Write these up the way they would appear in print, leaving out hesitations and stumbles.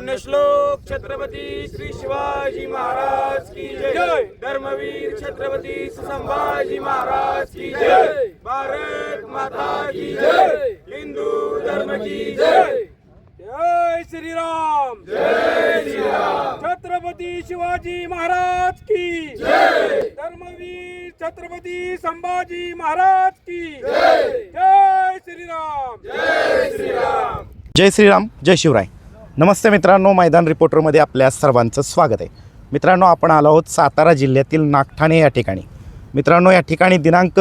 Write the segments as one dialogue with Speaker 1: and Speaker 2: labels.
Speaker 1: पुण्यश्लोक छत्रपती श्री शिवाजी महाराज की जय। धर्मवीर छत्रपती संभाजी महाराज की जय। भारत माता की जय। हिंदू धर्म की जय। जय श्रीराम, जय श्रीराम। छत्रपती शिवाजी महाराज की जय। धर्मवीर छत्रपती संभाजी महाराज की जय। जय श्रीराम, जय श्रीराम।
Speaker 2: जय श्रीराम, जय शिवराय। नमस्ते मित्रांनो, मैदान रिपोर्टरमध्ये आपल्या सर्वांचं स्वागत आहे। मित्रांनो, आपण आलो आहोत सातारा जिल्ह्यातील नागठाणे या ठिकाणी। मित्रांनो, या ठिकाणी दिनांक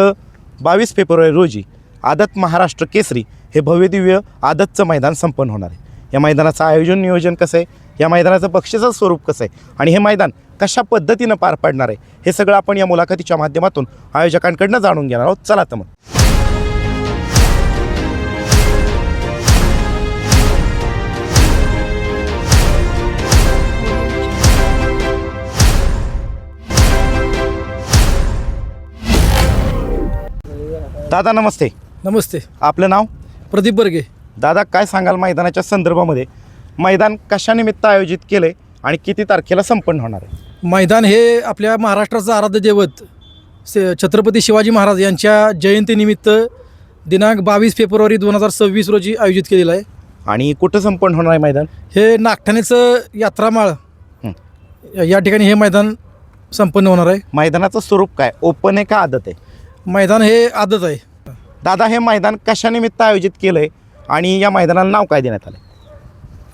Speaker 2: 22 फेब्रुवारी रोजी आदत महाराष्ट्र केसरी हे भव्यदिव्य आदतचं मैदान संपन्न होणार आहे। या मैदानाचं आयोजन नियोजन कसं आहे, या मैदानाचं बक्षिसाचं स्वरूप कसं आहे आणि हे मैदान कशा पद्धतीनं पार पडणार आहे, हे सगळं आपण या मुलाखतीच्या माध्यमातून आयोजकांकडून जाणून घेणार आहोत। चला तर मग। दादा नमस्ते।
Speaker 3: नमस्ते,
Speaker 2: आपलं नाव?
Speaker 3: प्रदीप बर्गे।
Speaker 2: दादा, काय सांगाल मैदानाच्या संदर्भामध्ये? मैदान कशानिमित्त आयोजित केलं आहे आणि किती तारखेला संपन्न होणार आहे?
Speaker 3: मैदान हे आपल्या महाराष्ट्राचं आराध्य दैवत छत्रपती शिवाजी महाराज यांच्या जयंतीनिमित्त दिनांक 22 फेब्रुवारी 2026 रोजी आयोजित केलेलं आहे।
Speaker 2: आणि कुठं संपन्न होणार आहे मैदान?
Speaker 3: हे नागठाणेचं यात्रामाळ या ठिकाणी हे मैदान संपन्न होणार आहे।
Speaker 2: मैदानाचं स्वरूप काय, ओपन आहे का आदत आहे?
Speaker 3: मैदान हे आदत आहे।
Speaker 2: दादा, हे मैदान कशानिमित्त आयोजित केलं आहे आणि या मैदानाला नाव काय देण्यात आलं?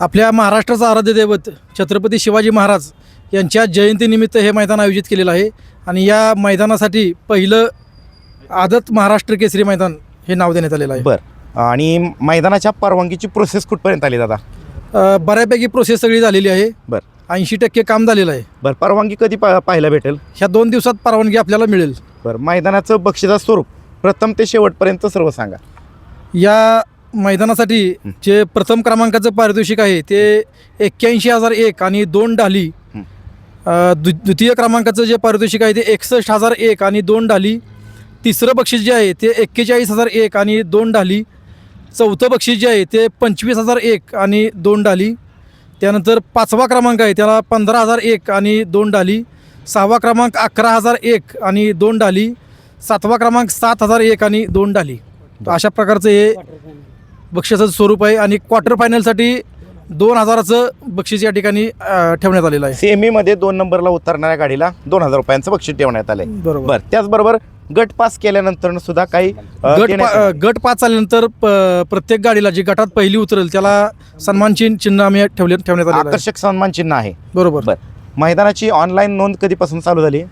Speaker 3: आपल्या महाराष्ट्राचं आराध्य दैवत छत्रपती शिवाजी महाराज यांच्या जयंतीनिमित्त हे मैदान आयोजित केलेलं आहे आणि या मैदानासाठी पहिलं आदत महाराष्ट्र केसरी मैदान हे नाव देण्यात आलेलं आहे।
Speaker 2: बरं, आणि मैदानाच्या परवानगीची प्रोसेस कुठपर्यंत आली दादा?
Speaker 3: बऱ्यापैकी प्रोसेस सगळी झालेली आहे।
Speaker 2: बरं,
Speaker 3: 80% काम झालेलं आहे।
Speaker 2: बरं, परवानगी कधी पाहायला भेटेल?
Speaker 3: ह्या 2 दिवसात परवानगी आपल्याला मिळेल।
Speaker 2: बरं, मैदानाचं बक्षिसाचं स्वरूप प्रथम ते शेवटपर्यंत सर्व सांगा।
Speaker 3: या मैदानासाठी जे प्रथम क्रमांकाचं पारितोषिक आहे ते 81,001 आणि 2 ढाली। द्वितीय क्रमांकाचं जे पारितोषिक आहे ते 61,001 आणि 2 ढाली। तिसरं बक्षीस जे आहे ते 41,001 आणि 2 ढाली। चौथं बक्षीस जे आहे ते 25,001 आणि 2 ढाली। त्यानंतर 5वा क्रमांक आहे त्याला 15,001 आणि 2 ढाली। 6वा क्रमांक 11,001 आणि 2 ढाली। 7वा क्रमांक 7,001 आणि 2 ढाली। अशा प्रकारचं हे बक्षिसाचं स्वरूप आहे आणि क्वार्टर फायनलसाठी 2,000चं बक्षीस या ठिकाणी ठेवण्यात आलेलं आहे।
Speaker 2: सेमीमध्ये 2 नंबरला उतरणाऱ्या गाडीला 2,000 रुपयांचं बक्षीस ठेवण्यात आले।
Speaker 3: बरोबर।
Speaker 2: त्याचबरोबर गट पास केल्यानंतर सुद्धा काही
Speaker 3: गट पास झाल्यानंतर प्रत्येक गाडीला जी गटात पहिली उतरेल त्याला सन्मान चिन्ह आम्ही ठेवण्यात आलेलं आहे।
Speaker 2: आकर्षक सन्मान चिन्ह आहे।
Speaker 3: बरोबर।
Speaker 2: मैदानाची ऑनलाईन नोंद कधीपासून चालू झाली?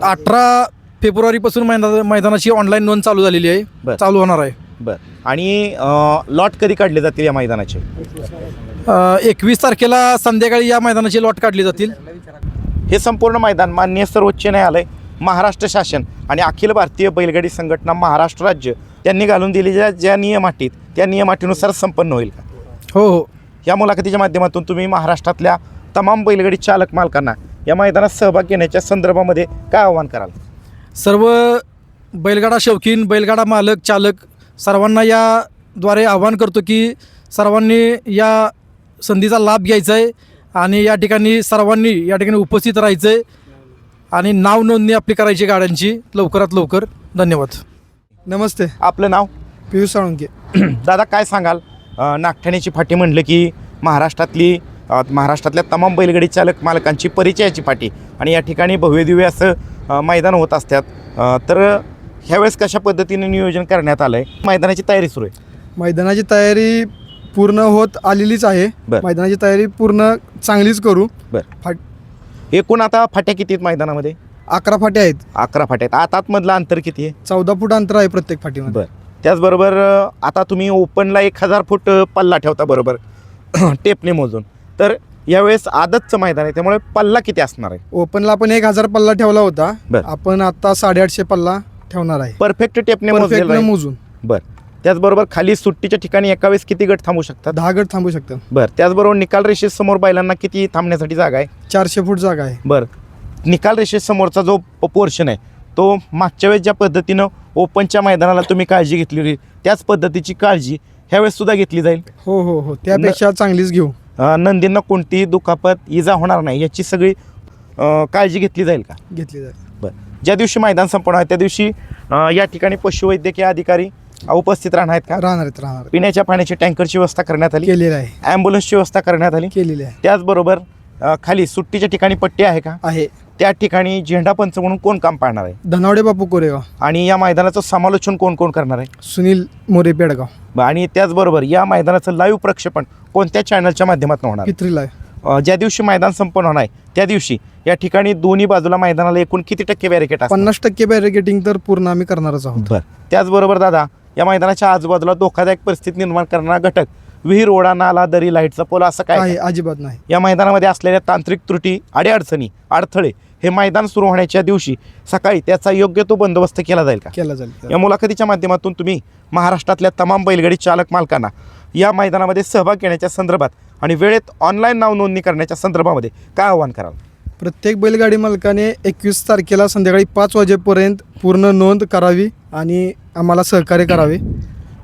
Speaker 3: 18 फेब्रुवारीपासून मैदानाची ऑनलाईन नोंद चालू झालेली आहे, चालू होणार आहे।
Speaker 2: बरं, आणि लॉट कधी काढले जातील या मैदानाचे?
Speaker 3: 21 तारखेला संध्याकाळी या मैदानाची लॉट काढली जातील।
Speaker 2: हे संपूर्ण मैदान माननीय सर्वोच्च न्यायालय, महाराष्ट्र शासन आणि अखिल भारतीय बैलगाडी संघटना महाराष्ट्र राज्य यांनी घालून दिलेल्या ज्या नियम अटी त्या नियम अटीनुसार संपन्न होईल का?
Speaker 3: हो हो।
Speaker 2: या मुलाखतीच्या माध्यमातून तुम्ही महाराष्ट्रातल्या तमाम बैलगाडी चालक मालकांना या मैदानात सहभाग घेण्याच्या संदर्भामध्ये काय आवाहन कराल?
Speaker 3: सर्व बैलगाडा शौकीन, बैलगाडा मालक, चालक सर्वांना याद्वारे आवाहन करतो की सर्वांनी या संधीचा लाभ घ्यायचा आहे आणि या ठिकाणी सर्वांनी या ठिकाणी उपस्थित राहायचं आहे आणि नाव नोंदणी आपली करायची गाड्यांची लवकरात लवकर। धन्यवाद।
Speaker 4: नमस्ते,
Speaker 2: आपलं नाव?
Speaker 4: पियुष साळुंके।
Speaker 2: दादा, काय सांगाल? नागठाण्याची फाटी म्हणलं की महाराष्ट्रातल्या तमाम बैलगाडी चालक मालकांची परिचयाची फाटी आणि या ठिकाणी भव्यदिव्य असं मैदान होत असतात। तर ह्यावेळेस कशा पद्धतीने नियोजन करण्यात आलं आहे? मैदानाची तयारी सुरू आहे?
Speaker 4: मैदानाची तयारी पूर्ण होत आलेलीच आहे। मैदानाची तयारी पूर्ण चांगलीच करू।
Speaker 2: एकूण आता फाट्या किती आहेत मैदानामध्ये?
Speaker 4: 11 फाट्या आहेत।
Speaker 2: 11 फाट्या आहेत। आतमधलं अंतर किती आहे?
Speaker 4: 14 फूट अंतर आहे प्रत्येक फाटीमध्ये।
Speaker 2: बरं, त्याचबरोबर आता तुम्ही ओपनला 1000 फूट पल्ला ठेवता, बरोबर, टेपने मोजून। तर यावेळेस आदतचं मैदान आहे त्यामुळे पल्ला किती असणार आहे?
Speaker 4: ओपनला आपण 1000 पल्ला ठेवला होता, आपण आता 850 पल्ला ठेवणार आहे,
Speaker 2: परफेक्ट टेपने
Speaker 4: मोजून।
Speaker 2: बरं, त्याचबरोबर खाली सुट्टीच्या ठिकाणी एका वेळेस किती गट थांबू शकतात?
Speaker 4: 10 गट थांबू शकतात।
Speaker 2: बरं, त्याचबरोबर निकाल रेषेसमोर बैलांना किती थांबण्यासाठी जागा आहे?
Speaker 4: 400 फूट जागा आहे।
Speaker 2: बरं, निकाल रेषेसमोरचा जो पोर्शन आहे तो मागच्या वेळेस ज्या पद्धतीनं ओपनच्या मैदानाला तुम्ही काळजी घेतली होती त्याच पद्धतीची काळजी ह्यावेळेस सुद्धा घेतली जाईल?
Speaker 4: हो हो हो, त्यापेक्षा चांगलीच घेऊ।
Speaker 2: नंदींना कोणतीही दुखापत इजा होणार नाही याची सगळी काळजी घेतली जाईल का?
Speaker 4: घेतली जाईल.
Speaker 2: बरं. ज्या दिवशी मैदान संपन्न आहे त्या दिवशी या ठिकाणी पशुवैद्यकीय अधिकारी उपस्थित राहणार आहेत का?
Speaker 4: राहणार
Speaker 2: पिण्याच्या पाण्याची टँकरची व्यवस्था करण्यात आली,
Speaker 4: केलेलं आहे.
Speaker 2: ॲम्ब्युलन्सची व्यवस्था करण्यात आली,
Speaker 4: केलेली आहे.
Speaker 2: त्याचबरोबर खाली सुट्टीच्या ठिकाणी पट्टी आहे का?
Speaker 4: आहे.
Speaker 2: त्या ठिकाणी झेंडा पंच म्हणून कोण काम पाहणार आहे?
Speaker 4: धनावडे बापू कोरेगाव
Speaker 2: आणि या मैदानाचं समालोचन कोण कोण करणार आहे?
Speaker 4: सुनील मोरे पेडगाव.
Speaker 2: आणि त्याचबरोबर या मैदानाचं लाईव्ह प्रक्षेपण कोणत्या चॅनलच्या माध्यमातून होणार?
Speaker 4: पित्रीला आहे.
Speaker 2: ज्या दिवशी मैदान संपन्न होणार आहे त्या दिवशी या ठिकाणी दोन्ही बाजूला मैदानाला एकूण किती टक्के बॅरिकेड असणार?
Speaker 4: 50% बॅरिकेटिंग तर पूर्ण आम्ही करणारच आहोत.
Speaker 2: बरं. त्याचबरोबर दादा, या मैदानाच्या आजूबाजूला धोकादायक परिस्थिती निर्माण करणारा घटक, विहीर, ओढा, नाला, दरी, लाईटचा पोल असं काय
Speaker 4: आहे अजिबात नाही.
Speaker 2: या मैदानामध्ये असलेल्या तांत्रिक त्रुटी, अडीअडचणी, अडथळे हे मैदान सुरू होण्याच्या दिवशी सकाळी त्याचा योग्य तो बंदोबस्त केला जाईल का?
Speaker 4: केला जाईल.
Speaker 2: या मुलाखतीच्या माध्यमातून तुम्ही महाराष्ट्रातल्या तमाम बैलगाडी चालक मालकांना या मैदानामध्ये सहभाग घेण्याच्या संदर्भात आणि वेळेत ऑनलाईन नाव नोंदणी करण्याच्या संदर्भामध्ये काय आव्हान कराल?
Speaker 4: प्रत्येक बैलगाडी मालकाने 21 तारखेला संध्याकाळी 5 वाजेपर्यंत पूर्ण नोंद करावी आणि आम्हाला सहकार्य करावे.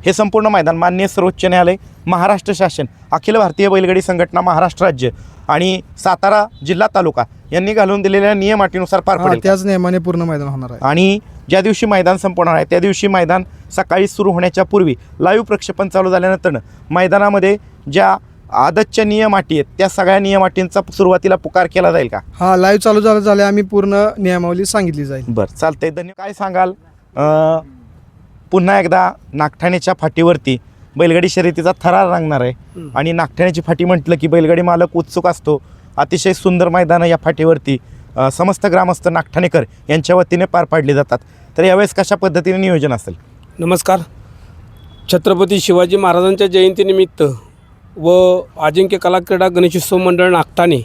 Speaker 2: हे संपूर्ण मैदान माननीय सर्वोच्च न्यायालय, महाराष्ट्र शासन, अखिल भारतीय बैलगाडी संघटना महाराष्ट्र राज्य आणि सातारा जिल्हा तालुका यांनी घालून दिलेल्या नियम अटीनुसार पार पडेल.
Speaker 4: त्याच नियमाने पूर्ण मैदान होणार आहे.
Speaker 2: आणि ज्या दिवशी मैदान संपणार आहे त्या दिवशी मैदान सकाळी सुरू होण्याच्या पूर्वी लाईव्ह प्रक्षेपण चालू झाल्यानंतर मैदानामध्ये ज्या आदतच्या नियम अटी आहेत त्या सगळ्या नियम अटींचा सुरुवातीला पुकार केला जाईल का?
Speaker 4: हा, लाईव्ह चालू झाले आम्ही पूर्ण नियमावली सांगितली जाईल.
Speaker 2: बरं, चालतंय. धन्यवाद. काय सांगाल, पुन्हा एकदा नागठाण्याच्या फाटीवरती बैलगाडी शर्यतीचा थरार रंगणार आहे आणि नागठाण्याची फाटी म्हटलं की बैलगाडी मालक उत्सुक असतो. अतिशय सुंदर मैदानं या फाटीवरती समस्त ग्रामस्थ नागठाणेकर यांच्या वतीने पार पाडली जातात. तर यावेळेस कशा पद्धतीने नियोजन असेल?
Speaker 5: नमस्कार. छत्रपती शिवाजी महाराजांच्या जयंतीनिमित्त व अजिंक्य कला क्रीडा गणेशोत्सव मंडळ नागठाणे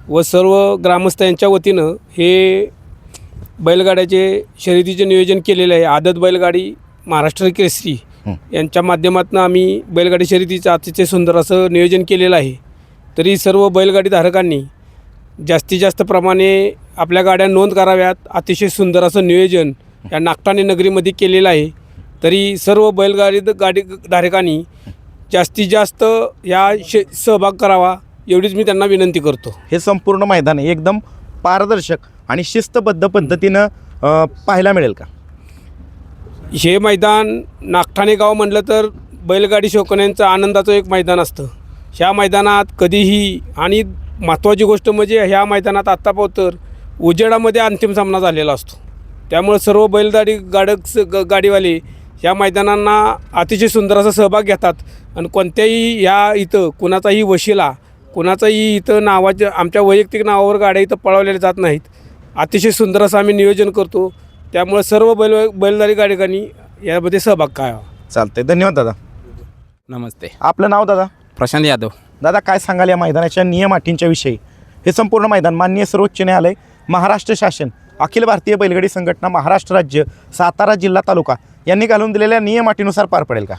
Speaker 5: व सर्व ग्रामस्थ यांच्या वतीनं हे बैलगाड्याचे शर्यतीचे नियोजन केलेलं आहे. आदत बैलगाडी महाराष्ट्र केसरी यांच्या माध्यमातून आम्ही बैलगाडी शर्यतीचं अतिशय सुंदर असं नियोजन केलेलं आहे. तरी सर्व बैलगाडी धारकांनी जास्तीत जास्त प्रमाणे आपल्या गाड्या नोंद कराव्यात. अतिशय सुंदर असं नियोजन या नागठाणे नगरीमध्ये केलेलं आहे. तरी सर्व गाडी धारकांनी जास्तीत जास्त या सहभाग करावा एवढीच मी त्यांना विनंती करतो.
Speaker 2: हे संपूर्ण मैदान एकदम पारदर्शक आणि शिस्तबद्ध पद्धतीनं पाहायला मिळेल का?
Speaker 5: हे मैदान नागठाणे गाव म्हटलं तर बैलगाडी शौकीनांचं आनंदाचं एक मैदान असतं. ह्या मैदानात कधीही, आणि महत्त्वाची गोष्ट म्हणजे ह्या मैदानात आत्तापर्यंत उजेडामध्ये अंतिम सामना झालेला असतो. त्यामुळे सर्व बैलगाडी गाडीवाले ह्या मैदानांना अतिशय सुंदर असा सहभाग घेतात आणि कोणत्याही ह्या इथं कुणाचाही वशिला, कुणाचाही इथं नावाच्या आमच्या वैयक्तिक नावावर गाड्या इथं पळवलेल्या जात नाहीत. अतिशय सुंदर असं आम्ही नियोजन करतो. त्यामुळे सर्व बैलगाडी गाडीकांनी यामध्ये सहभाग घ्यावा.
Speaker 2: चालतंय. धन्यवाद दादा.
Speaker 5: नमस्ते.
Speaker 2: आपलं नाव दादा?
Speaker 5: प्रशांत यादव.
Speaker 2: दादा, काय सांगाल या मैदानाच्या नियम अटींच्या विषयी? हे संपूर्ण मैदान माननीय सर्वोच्च न्यायालय, महाराष्ट्र शासन, अखिल भारतीय बैलगाडी संघटना महाराष्ट्र राज्य, सातारा जिल्हा तालुका यांनी घालून दिलेल्या नियम अटीनुसार पार पडेल का?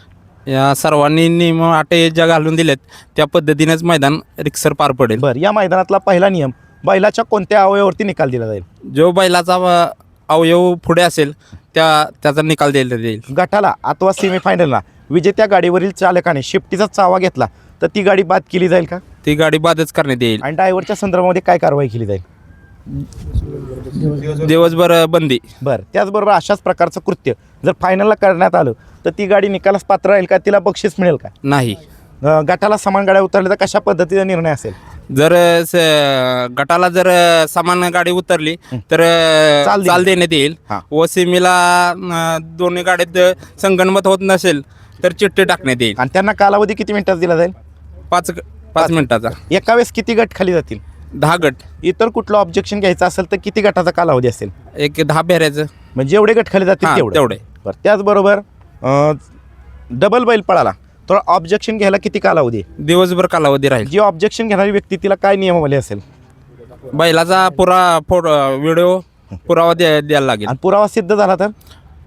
Speaker 6: या सर्वांनी नियम अटी ज्या घालून दिल्यात त्या पद्धतीनेच मैदान रिक्सर पार पडेल.
Speaker 2: बरं, या मैदानातला पहिला नियम, बैलाच्या कोणत्या अवयवावरती निकाल दिला जाईल?
Speaker 6: जो बैलाचा अवयव पुढे असेल त्याचा निकाल दिला जाईल.
Speaker 2: गटाला अथवा सेमीफायनलला विजेत्या गाडीवरील चालकाने शिफ्टीचा चावा घेतला तर ती गाडी बाद केली जाईल का?
Speaker 6: ती गाडी बादच करण्यात येईल.
Speaker 2: आणि ड्रायव्हरच्या संदर्भामध्ये काय कारवाई केली जाईल?
Speaker 6: दिवसभर बंदी.
Speaker 2: बरं, त्याचबरोबर अशाच प्रकारचं कृत्य जर फायनलला करण्यात आलं तर ती गाडी निकालास पात्र राहील का? तिला बक्षीस मिळेल का?
Speaker 6: नाही.
Speaker 2: गटाला समान गाड्या उतरल्या तर कशा पद्धतीचा निर्णय असेल?
Speaker 6: जर गटाला जर समान गाडी उतरली तर चाल देण्यात येईल.
Speaker 2: हां.
Speaker 6: व सेमीला दोन्ही गाडीत संगनमत होत नसेल तर चिठ्ठी टाकण्यात येईल.
Speaker 2: आणि त्यांना कालावधी किती मिनिटात दिला जाईल?
Speaker 6: 5 मिनिटाचा.
Speaker 2: एका वेळेस किती गट खाली जातील?
Speaker 6: 10 गट.
Speaker 2: इतर कुठलं ऑब्जेक्शन घ्यायचं असेल तर किती गटाचा कालावधी असेल?
Speaker 6: एक 10 फेऱ्याचं.
Speaker 2: म्हणजे जेवढे गट खाली जातील
Speaker 6: हां, तेवढे.
Speaker 2: बरं, त्याचबरोबर डबल बैल पळाला तर ऑब्जेक्शन घ्यायला किती कालावधी आहे?
Speaker 6: दिवसभर कालावधी राहील.
Speaker 2: जी ऑब्जेक्शन घेणारी व्यक्ती तिला काय नियमावली असेल?
Speaker 6: बैलाचा व्हिडिओ पुरावा द्यायला लागेल.
Speaker 2: आणि पुरावा सिद्ध झाला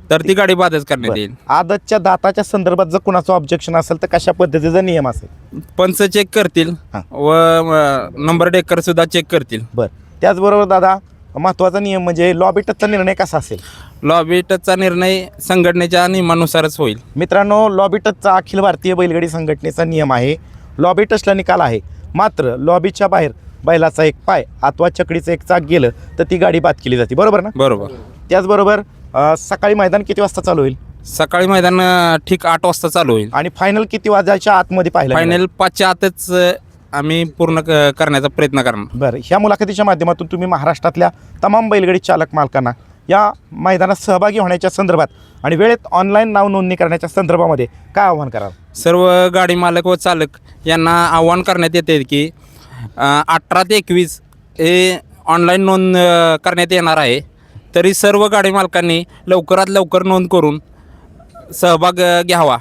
Speaker 2: तर
Speaker 6: ती गाडी बादच करण्यात येईल.
Speaker 2: आदतच्या दाताच्या संदर्भात जर कुणाचं ऑब्जेक्शन असेल तर कशा पद्धतीचा नियम असेल?
Speaker 6: पंच चेक करतील
Speaker 2: हां.
Speaker 6: व नंबर डेकर सुद्धा चेक करतील.
Speaker 2: बरं, त्याचबरोबर दादा महत्त्वाचा नियम म्हणजे लॉबी टचचा निर्णय कसा असेल?
Speaker 6: लॉबी टचचा निर्णय संघटनेच्या नियमानुसारच होईल.
Speaker 2: मित्रांनो, लॉबी टचचा अखिल भारतीय बैलगाडी संघटनेचा नियम आहे. लॉबी टचला निकाल आहे मात्र लॉबीच्या बाहेर बैलाचा एक पाय अथवा चकडीचं एक चाक गेलं तर ती गाडी बाद केली जाते, बरोबर ना?
Speaker 6: बरोबर.
Speaker 2: त्याचबरोबर सकाळी मैदान किती वाजता चालू होईल
Speaker 6: सकाळी मैदान ठीक 8 वाजता चालू होईल.
Speaker 2: आणि फायनल किती वाजायच्या आतमध्ये पाहिलं
Speaker 6: फायनल 5च्या आतच आम्ही पूर्ण करण्याचा प्रयत्न करणार.
Speaker 2: बरं, ह्या मुलाखतीच्या माध्यमातून तुम्ही महाराष्ट्रातल्या तमाम बैलगाडी चालक मालकांना या मैदानात सहभागी होण्याच्या संदर्भात आणि वेळेत ऑनलाईन नाव नोंदणी करण्याच्या संदर्भामध्ये काय आव्हान कराल?
Speaker 6: सर्व गाडी मालक व चालक यांना आव्हान करण्यात येते की 18 ते 21 हे ऑनलाईन नोंद करण्यात येणार आहे. तरी सर्व गाडी मालकांनी लवकरात लवकर नोंद करून सहभाग घ्यावा.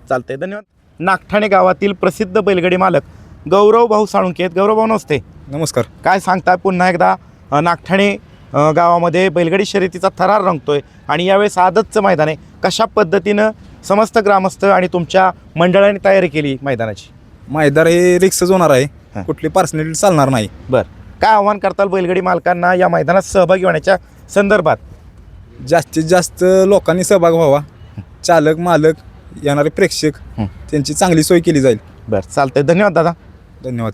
Speaker 2: चालतंय, धन्यवाद. नागठाणे गावातील प्रसिद्ध बैलगाडी मालक गौरव भाऊ साळुंके आहेत. गौरव भाऊ नमस्ते.
Speaker 7: नमस्कार.
Speaker 2: काय सांगता पुन्हा एकदा नागठाणे गावामध्ये बैलगाडी शर्यतीचा थरार रंगतोय आणि यावेळेस आदतचं मैदान आहे. कशा पद्धतीनं समस्त ग्रामस्थ आणि तुमच्या मंडळाने तयारी केली मैदानाची?
Speaker 7: मैदान हे रिक्सच होणार
Speaker 2: हां.
Speaker 7: आहे, कुठली पर्सनॅलिटी चालणार नाही.
Speaker 2: बरं, काय आव्हान करताल बैलगाडी मालकांना या मैदानात सहभागी होण्याच्या संदर्भात?
Speaker 7: जास्तीत जास्त लोकांनी सहभाग व्हावा. चालक मालक येणारे प्रेक्षक त्यांची चांगली सोय केली जाईल.
Speaker 2: बरं, चालतंय, धन्यवाद दादा.
Speaker 7: धन्यवाद.